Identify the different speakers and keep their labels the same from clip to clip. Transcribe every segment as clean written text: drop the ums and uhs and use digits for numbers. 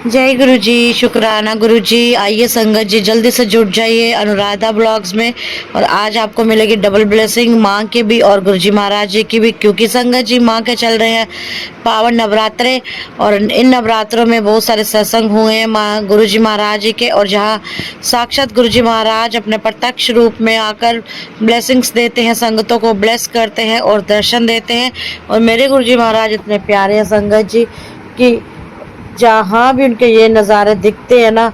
Speaker 1: जय गुरु जी, शुक्राना गुरु जी। आइए संगत जी जल्दी से जुट जाइए अनुराधा ब्लॉग्स में। और आज आपको मिलेगी डबल ब्लेसिंग माँ के भी और गुरु जी महाराज जी की भी, क्योंकि संगत जी माँ के चल रहे हैं पावन नवरात्रे। और इन नवरात्रों में बहुत सारे सत्संग हुए हैं माँ गुरु जी महाराज जी के, और जहाँ साक्षात गुरु जी महाराज अपने प्रत्यक्ष रूप में आकर ब्लेसिंग्स देते हैं, संगतों को ब्लेस करते हैं और दर्शन देते हैं। और मेरे गुरु जी महाराज इतने प्यारे हैं संगत जी कि जहाँ भी उनके ये नज़ारे दिखते हैं ना,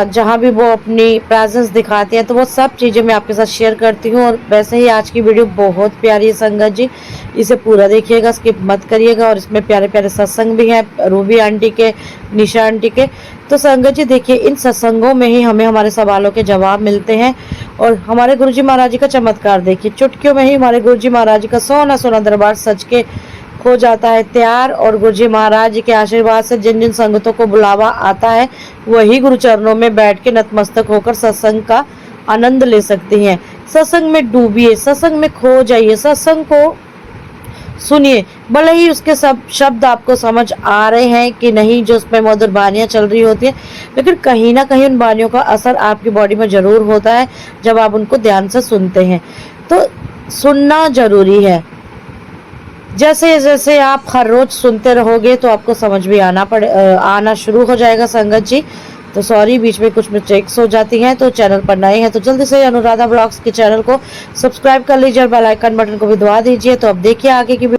Speaker 1: जहाँ भी वो अपनी प्रेजेंस दिखाते हैं, तो वो सब चीज़ें मैं आपके साथ शेयर करती हूँ। और वैसे ही आज की वीडियो बहुत प्यारी है संगत जी, इसे पूरा देखिएगा, स्किप मत करिएगा। और इसमें प्यारे प्यारे सत्संग भी हैं रूबी आंटी के, निशा आंटी के। तो संगत जी देखिए, इन सत्संगों में ही हमें हमारे सवालों के जवाब मिलते हैं। और हमारे गुरु जी महाराज जी का चमत्कार देखिए, चुटकियों में ही हमारे गुरु जी महाराज जी का सोना सोना दरबार सज के हो जाता है तैयार। और गुरु जी महाराज जी के आशीर्वाद से जिन जिन संगतों को बुलावा आता है, वही गुरु चरणों में बैठ के नतमस्तक होकर सत्संग का आनंद ले सकती हैं। सत्संग में डूबिए, सत्संग में खो जाइए, सत्संग को सुनिए, भले ही उसके सब शब्द आपको समझ आ रहे हैं कि नहीं, जो उसमें मधुर वाणियाँ चल रही होती हैं, लेकिन कहीं ना कहीं उन वाणियों का असर आपकी बॉडी में जरूर होता है जब आप उनको ध्यान से सुनते हैं। तो सुनना जरूरी है। जैसे जैसे आप हर रोज सुनते रहोगे तो आपको समझ भी आना शुरू हो जाएगा संगत जी। तो सॉरी, बीच में कुछ मिस्टेक्स हो जाती हैं। तो चैनल पर नए हैं तो जल्दी से अनुराधा ब्लॉग्स के चैनल को सब्सक्राइब कर लीजिए और बेल आइकन बटन को भी दबा दीजिए। तो अब देखिए आगे की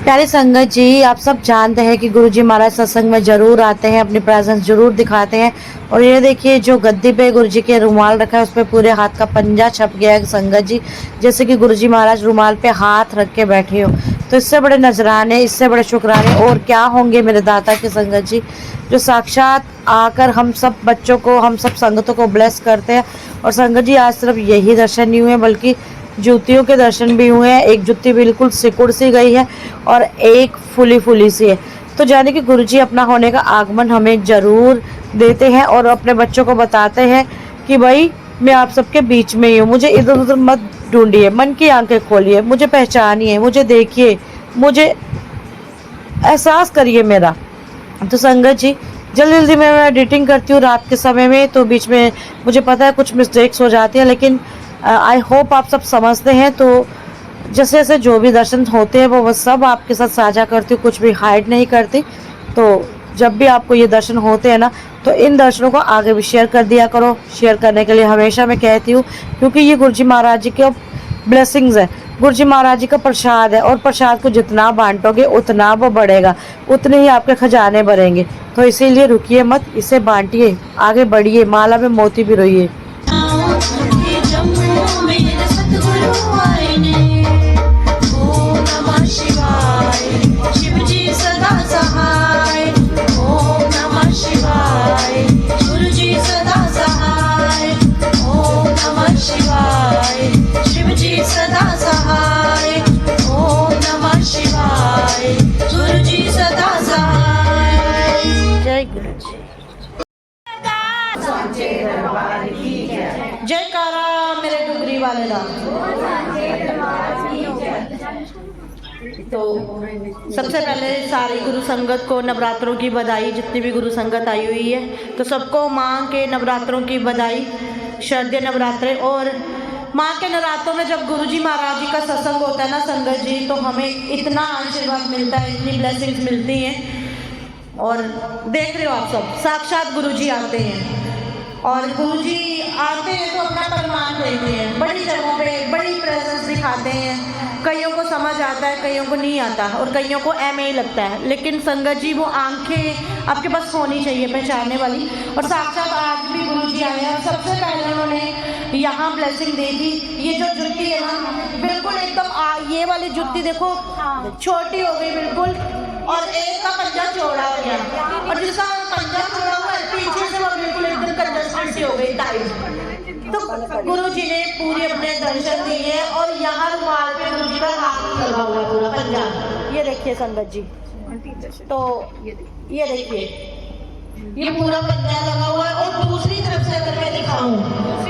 Speaker 1: प्यारे संगत जी, आप सब जानते हैं कि गुरुजी महाराज सत्संग में जरूर आते हैं, अपनी प्रेजेंस जरूर दिखाते हैं। और ये देखिए, जो गद्दी पे गुरुजी के रुमाल रखा है उस पर पूरे हाथ का पंजा छप गया है संगत जी, जैसे कि गुरुजी महाराज रुमाल पे हाथ रख के बैठे हो। तो इससे बड़े नजराने, इससे बड़े शुक्राने और क्या होंगे मेरे दाता के संगत जी, जो साक्षात आकर हम सब बच्चों को, हम सब संगतों को ब्लेस करते हैं। और संगत जी, आज सिर्फ यही दर्शन नहीं हुए बल्कि जूतियों के दर्शन भी हुए हैं। एक जूती बिल्कुल सिकुड़ सी गई है और एक फुली फुली सी है। तो जाने कि गुरुजी अपना होने का आगमन हमें जरूर देते हैं और अपने बच्चों को बताते हैं कि भाई मैं आप सबके बीच में ही हूँ, मुझे इधर उधर मत ढूंढिए, मन की आंखें खोलिए, मुझे पहचानिए, मुझे देखिए, मुझे एहसास करिए मेरा। तो संगत जी, जल्दी जल्दी मैं एडिटिंग करती हूँ रात के समय में, तो बीच में मुझे पता है कुछ मिस्टेक्स हो जाती हैं, लेकिन आई होप आप सब समझते हैं। तो जैसे जैसे जो भी दर्शन होते हैं वो सब आपके साथ साझा करती हूँ, कुछ भी हाइड नहीं करती। तो जब भी आपको ये दर्शन होते हैं ना, तो इन दर्शनों को आगे भी शेयर कर दिया करो। शेयर करने के लिए हमेशा मैं कहती हूँ, क्योंकि ये गुरु जी महाराज जी के ब्लेसिंग्स है, गुरु जी महाराज जी का प्रसाद है, और प्रसाद को जितना बांटोगे उतना वो बढ़ेगा, उतने ही आपके खजाने भरेंगे। तो इसीलिए रुकिए मत, इसे बांटिए, आगे बढ़िए, माला में मोती भी रोइए। जयकारा मेरे डुगरी वाले दा। तो सबसे पहले सारी गुरु संगत को नवरात्रों की बधाई, जितनी भी गुरु संगत आई हुई है तो सबको माँ के नवरात्रों की बधाई, शारदीय नवरात्रे। और माँ के नवरात्रों में जब गुरु जी महाराज जी का सत्संग होता है ना संगत जी, तो हमें इतना आशीर्वाद मिलता है, इतनी ब्लेसिंग्स मिलती हैं। और देख रहे हो आप सब, साक्षात गुरु जी आते हैं, और गुरु जी आते हैं तो अपना प्रमाण देते हैं, बड़ी जगहों पे बड़ी प्रेजेंस दिखाते हैं। कईयों को समझ आता है, कईयों को नहीं आता, और कईयों को ही लगता है, लेकिन संगत जी वो आंखें आपके पास होनी चाहिए पहचानने वाली। और साक्षात आज भी गुरु जी आए हैं, सबसे पहले उन्होंने यहाँ ब्लेसिंग दे दी। ये जो जुत्ती है ना, बिल्कुल एकदम ये वाली जुत्ती देखो छोटी हो गई बिल्कुल, और एक का पंजा चौड़ा हो गया, और जिसका पंजा चौड़ा हुआ है पीछे से वो बिल्कुल एकदम कंजस्टेंसी हो गई टाइट। तो गुरु जी ने पूरे अपने दर्शन दिए, और यहाँ रुमाल पे गुरु जी का हाथ लगा हुआ पूरा पंजा, ये देखिए संगत जी। तो ये देखिए ये पूरा पंजा लगा हुआ है, और दूसरी तरफ से अगर मैं दिखाऊं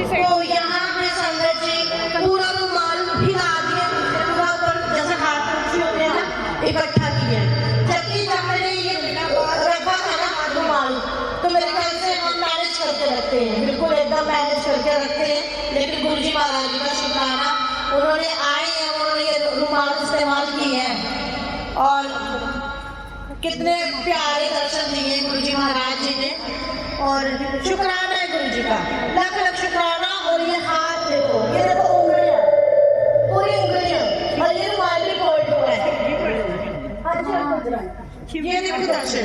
Speaker 1: तो यहाँ पे संगत जी पूरा रुमाल हिला दिया, पूरा ऊपर जैसे हाथ होते हैं ना इकट्ठा किया। जबकि जब मैंने ये रखा था ना रुमाल, तो मेरे ख्याल से हम मैनेज करके रखते हैं, बिल्कुल एकदम मैनेज करके रखते हैं। लेकिन गुरु जी महाराज जी का शुक्राना, उन्होंने आए हैं, उन्होंने ये रुमाल इस्तेमाल किए हैं, और कितने प्यारे दर्शन दिए गुरु जी महाराज जी ने। और शुक्राना है गुरु जी का, लख लख शुक्राना। और ये हाथ देखो, ये देखो उंगलियां, पूरी उंगलियां, और ये रुमाल भी गोल्ड हुआ है। ये देखो दर्शन,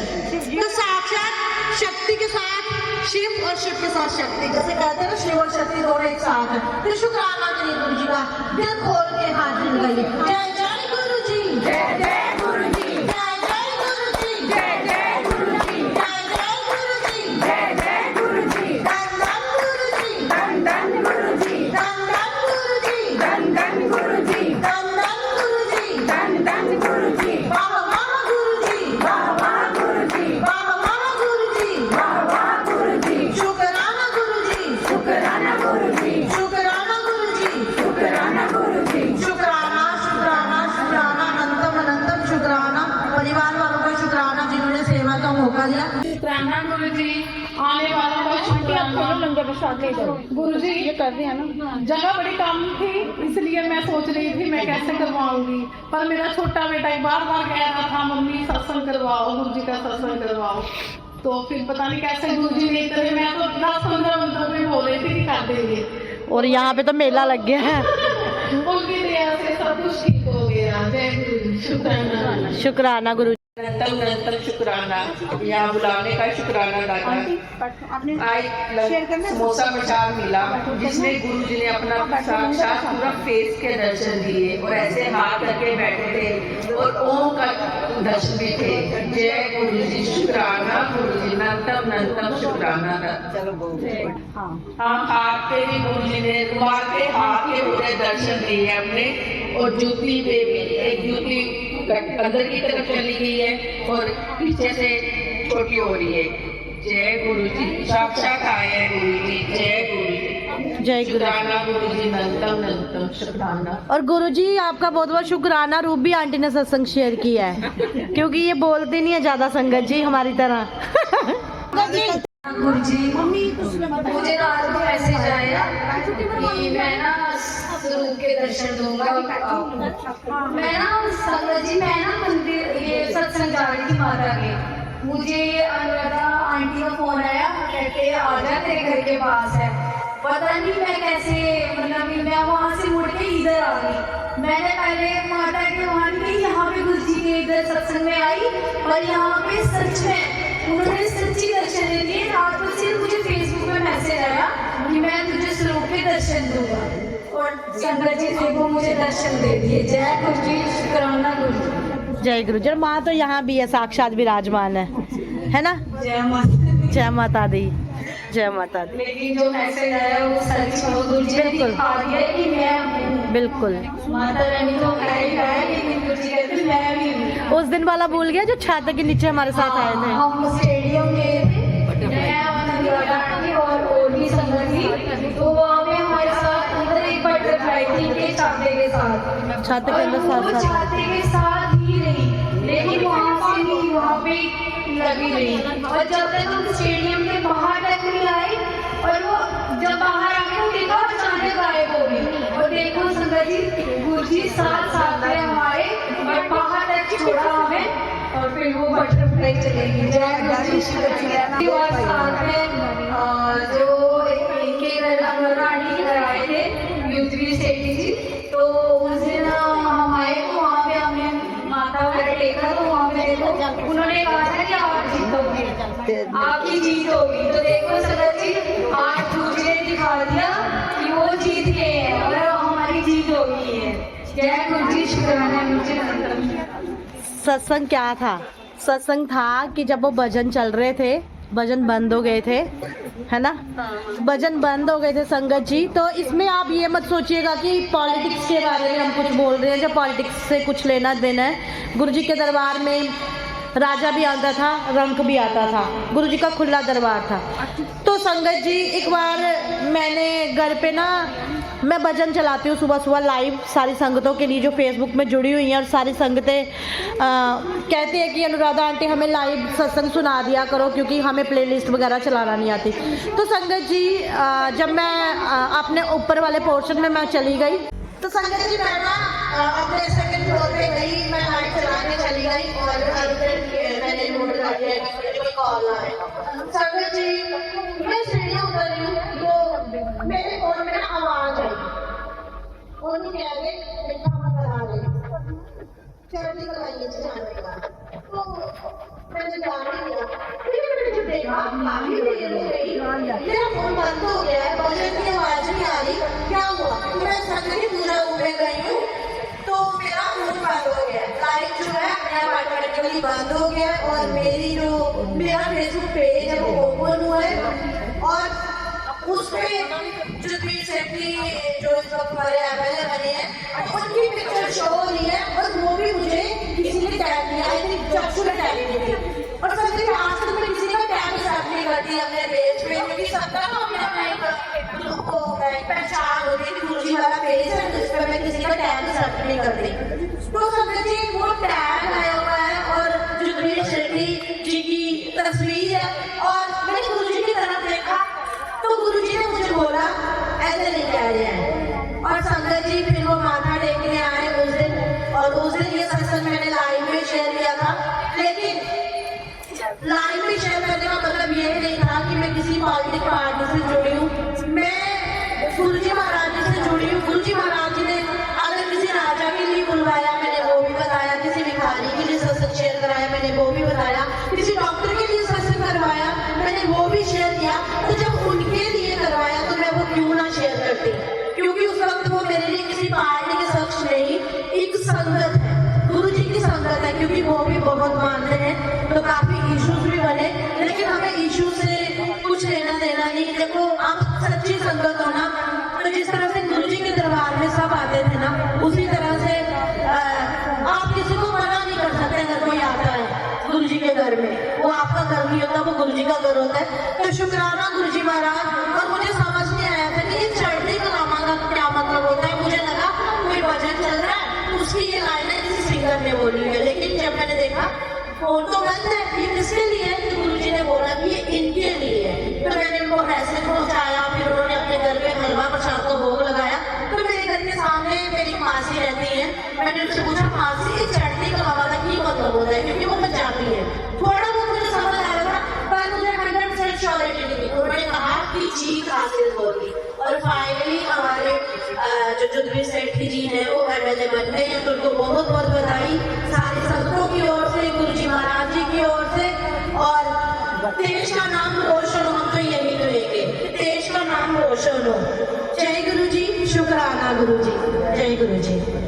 Speaker 1: तो साक्षात शक्ति के साथ शिव और शिव के साथ शक्ति, जैसे कहते हैं ना शिव और शक्ति दोनों एक साथ है। तो शुक्राना करिए गुरु जी का, दिल खोल के हाथ लगाइए। जय जय गुरु जी, जय जय गुरु जी, जय जय गुरु जी, जय जय गुरु जी, जय जय गुरु जी, जय जय गुरु जी, धन धन गुरु जी, धन धन गुरु जी, धन धन गुरु जी, धन धन गुरु जी, धन धन गुरु जी, धन धन गुरु जी, वाह वाह गुरु जी, वाह वाह गुरु जी, वाह वाह गुरु जी, वाह वाह गुरु जी, शुक्राना गुरु जी, शुक्राना गुरु जी, शुक्राना गुरु जी, शुक्राना गुरु जी, शुक्राना शुक्राना शुक्राना, अनंतम अनंतम शुक्राना, परिवार वालों का शुक्राना जिन्होंने सेवा का मौका दिया।
Speaker 2: शुक्राना गुरु जी, आने वालों का शुक्राना। लंगर प्रसाद गुरु जी ये कर रहे हैं ना, जगह बड़ी कम थी, इसलिए मैं सोच रही थी मैं कैसे करवाऊंगी, पर मेरा छोटा बेटा बार बार कह रहा था मम्मी सत्संग करवाओ, गुरु जी का सत्संग करवाओ। तो फिर पता नहीं कैसे गुरु जी ने करे, मैं तो 10-15 मिनटों में बोल रही थी कि कर देंगे,
Speaker 1: और यहाँ पे तो मेला लग गया है।
Speaker 2: उनकी दया से सब कुछ ठीक हो गया। जय गुरु जी, शुक्राना
Speaker 1: शुक्राना गुरु।
Speaker 2: निरंतर शुक्राना, यहाँ बुलाने का शुक्राना दादा। आज समोसा प्रसाद मिला, जिसमें गुरु जी ने अपना साक्षात पूरा फेस के दर्शन दिए, और ऐसे हाथ करके बैठे थे, और ओम का दर्शन भी थे। जय गुरु जी, शुक्राना गुरु जी, नंतम नंतम शुक्राना। हाँ, हाथ पे भी गुरु जी ने रुमाल पे हाथ के पूरे दर्शन दिए अपने, और जूती पे भी एक जूती अंदर की तरफ चली गई है और पीछे से छोटी हो रही है। जय गुरु जी, साक्षात आए हैं गुरु जी, जय गुरु जी।
Speaker 1: जय गुरु।
Speaker 2: शुक्राना गुरु जी, नंदम नंदम शुक्राना।
Speaker 1: और गुरुजी आपका बहुत बहुत शुक्राना, रूबी आंटी ने सत्संग शेयर किया है क्योंकि ये बोलती नहीं है ज्यादा संगत जी हमारी तरह।
Speaker 3: गुरु जी मुझे रात को मैसेज आया कि मैं ना स्वरूप के दर्शन दूंगा आपको। मैं ना संगत जी मैं ना मंदिर ये सत्संग जा रही थी माता के, मुझे अनुराधा आंटी का फोन आया, कहते आ जा तेरे घर के पास है। पता नहीं मैं कैसे मतलब कि मैं वहाँ से मुड़ के इधर आ गई। मैंने पहले माता के वहाँ की यहाँ पे गुरु जी के इधर सत्संग में आई और यहाँ पे सच में उन्होंने सच्ची दर्शन दे दिए। रात को सिर्फ मुझे फेसबुक में मैसेज आया कि मैं तुझे स्वरूप के दर्शन दूंगा और संगत जी देखो मुझे दर्शन दे दिए। जय गुरु जी, शुक्राना गुरु जी।
Speaker 1: जय गुरु जी। माँ तो यहाँ भी है, साक्षात विराजमान है ना।
Speaker 3: जय माता,
Speaker 1: जय माता दी, जय माता दी।
Speaker 3: लेकिन जो मैसेज आया वो सच में गुरु जी ने दिखा दिया कि मैं हूँ।
Speaker 1: बिल्कुल
Speaker 3: माता रानी को है लेकिन गुरु जी कहते मैं भी हूँ।
Speaker 1: उस दिन वाला भूल गया जो छाता के नीचे हमारे साथ आए थे।
Speaker 3: हम स्टेडियम गए थे, मैं अनुराधा और भी संगत थी, तो वहाँ पे हमारे साथ उधर एक बटरफ्लाई थी के छाते के साथ,
Speaker 1: छाते के अंदर
Speaker 3: और वो
Speaker 1: साथ
Speaker 3: छाते के साथ ही रही, लेकिन वहाँ से नहीं वहाँ पे लगी रही। और जब तक हम स्टेडियम के बाहर तक नहीं आए और वो जब बाहर आके वो देखा अचानक गायब हो गई। और देखो संगत जी गुरु जी साथ साथ में हमारे और बाहर तक छोड़ा हमें और फिर वो बटरफ्लाई चलेगी। जय गुरु जी, शुक्रिया। और साथ में जो इनके घर अनुरानी के घर आए थे युद्धवीर सेठी जी, तो उस दिन हम आए तो वहाँ पे हमने माता वगैरह देखा, तो वहाँ पे देखो उन्होंने कहा था कि आप जीतोगे, आपकी जीत होगी। तो देखो संगत जी आज गुरु जी ने दिखा दिया कि वो जीत गए हैं और हमारी जीत हो गई है। जय गुरु जी, शुक्राना गुरु जी।
Speaker 1: सत्संग क्या था? सत्संग था कि जब वो भजन चल रहे थे, भजन बंद हो गए थे, है ना। भजन बंद हो गए थे संगत जी। तो इसमें आप ये मत सोचिएगा कि पॉलिटिक्स के बारे में हम कुछ बोल रहे हैं, जब पॉलिटिक्स से कुछ लेना देना है। गुरुजी के दरबार में राजा भी आता था, रंक भी आता था, गुरुजी का खुला दरबार था। तो संगत जी एक बार मैंने घर पे ना मैं भजन चलाती हूँ सुबह सुबह लाइव सारी संगतों के लिए जो फेसबुक में जुड़ी हुई हैं, और सारी संगतें कहते हैं कि अनुराधा आंटी हमें लाइव सत्संग सुना दिया करो क्योंकि हमें प्लेलिस्ट वगैरह चलाना नहीं आती। तो संगत जी जब मैं अपने ऊपर वाले पोर्शन में मैं चली गई तो संगत जी मैं ना अपने सेकंड फ्लोर पे गई, मैं लाइट चलाने चली गई और मैंने नोट कर लिया कि मुझे कोई कॉल आए। संगत जी मैं सीढ़ियाँ उतर रही हूँ तो मेरे फोन में ना आवाज आई, उन्होंने कह रहे बेटा हम करा रहे चलती कराइए जाने का। तो मैंने जान ही लिया, फिर मैंने जब देखा काफी देर हो गई, मेरा फोन बंद हो गया है, भजन की आवाज नहीं आ रही, क्या हुआ? मैं संगत जी पूरा उठे गई हूँ तो मेरा फोन बंद हो गया, लाइट जो है अपने आप ऑटोमेटिकली बंद हो गया और मेरा फेसबुक पेज है वो ओपन हुआ है और उसमें जो सेफ्टी जो इस वक्त हमारे एमएलए बने हैं उनकी पिक्चर शो हो रही है और वो भी मुझे किसी ने टैग किया, आई थिंक चक्षु ने टैग की थी। और सबसे आज तक मैं किसी का टैग एक्सेप्ट नहीं करती अपने पेज पे क्योंकि सबका तो अपने पहचान होती है कि गुरुजी वाला पेज है जिस पर मैं किसी का टैग एक्सेप्ट नहीं करती। तो समझ जी वो टैग आया हुआ है और युद्धवीर सेठी जी की तस्वीर है और मैंने गुरुजी की तरफ देखा तो गुरुजी ने मुझे बोला ऐसे नहीं कह रहे हैं। और संगत जी फिर वो माथा टेकने आए उस दिन और उस दिन ये सत्संग मैंने लाइव में शेयर किया था, लेकिन लाइव में शेयर करने का मतलब ये नहीं था कि मैं किसी पॉलिटिक पार्टी से जुड़ी हूँ। मैं गुरुजी महाराज जी से जुड़ी हूँ। गुरुजी महाराज जी ने अगर किसी राजा के लिए बुलवाया मैंने वो भी बताया, किसी भिखारी के लिए सत्संग शेयर कराया मैंने वो भी बताया, किसी डॉक्टर के लिए सत्संग करवाया मैंने वो भी शेयर किया। तो जब उनके लिए करवाया तो मैं वो क्यों ना शेयर करती, क्योंकि उस वक्त वो मेरे लिए किसी पार्टी के शख्स नहीं, एक संगत है, गुरु जी की संगत है, क्योंकि वो भी बहुत मानते हैं। तो काफी इश्यूज भी बने, लेकिन हमें इश्यू से कुछ लेना देना नहीं। देखो आप सच्ची संगत हो ना, तो जिस तरह से गुरु जी के दरबार में सब आते थे ना, उसी तरह से आप किसी को मना नहीं कर सकते। अगर कोई आता है गुरु जी के घर में, वो आपका
Speaker 4: घर नहीं होता, वो गुरु जी का घर होता है। तो शुक्राना गुरु जी महाराज। और मुझे समझ नहीं आया था कि ये चढ़ती कलामा का क्या मतलब होता है। मुझे लगा कोई भजन चल रहा है, उसकी ये लाइनें किसी सिंगर ने बोली है, लेकिन जब मैंने देखा फोन तो बंद है, ये किसके लिए है, तो गुरु जी ने बोला कि ये इनके लिए है। तो मैंने उनको ब्रेसलेट पहुंचाया, फिर उन्होंने अपने घर पे हलवा प्रसाद को भोग लगाया। तो मेरे घर के सामने मेरी मासी रहती है, मैंने उनसे पूछा मासी ये चढ़ती कलावा का की मतलब होता है, क्योंकि वो पंजाबी है। थोड़ा बहुत मुझे समझ आया था, पर मुझे 100% श्योरिटी नहीं थी। उन्होंने कहा कि जीत हासिल होगी, और फाइनली हमारे जो जुदवी सेठ जी है वो MLA बन गए हैं। तो उनको बहुत बहुत बधाई सारे संतों की ओर से, गुरु जी महाराज जी की ओर से। और देश का नाम रोशन हो, हम तो यही कहेंगे, देश का नाम रोशन हो। जय गुरु जी, शुक्राना गुरु जी, जय गुरु जी।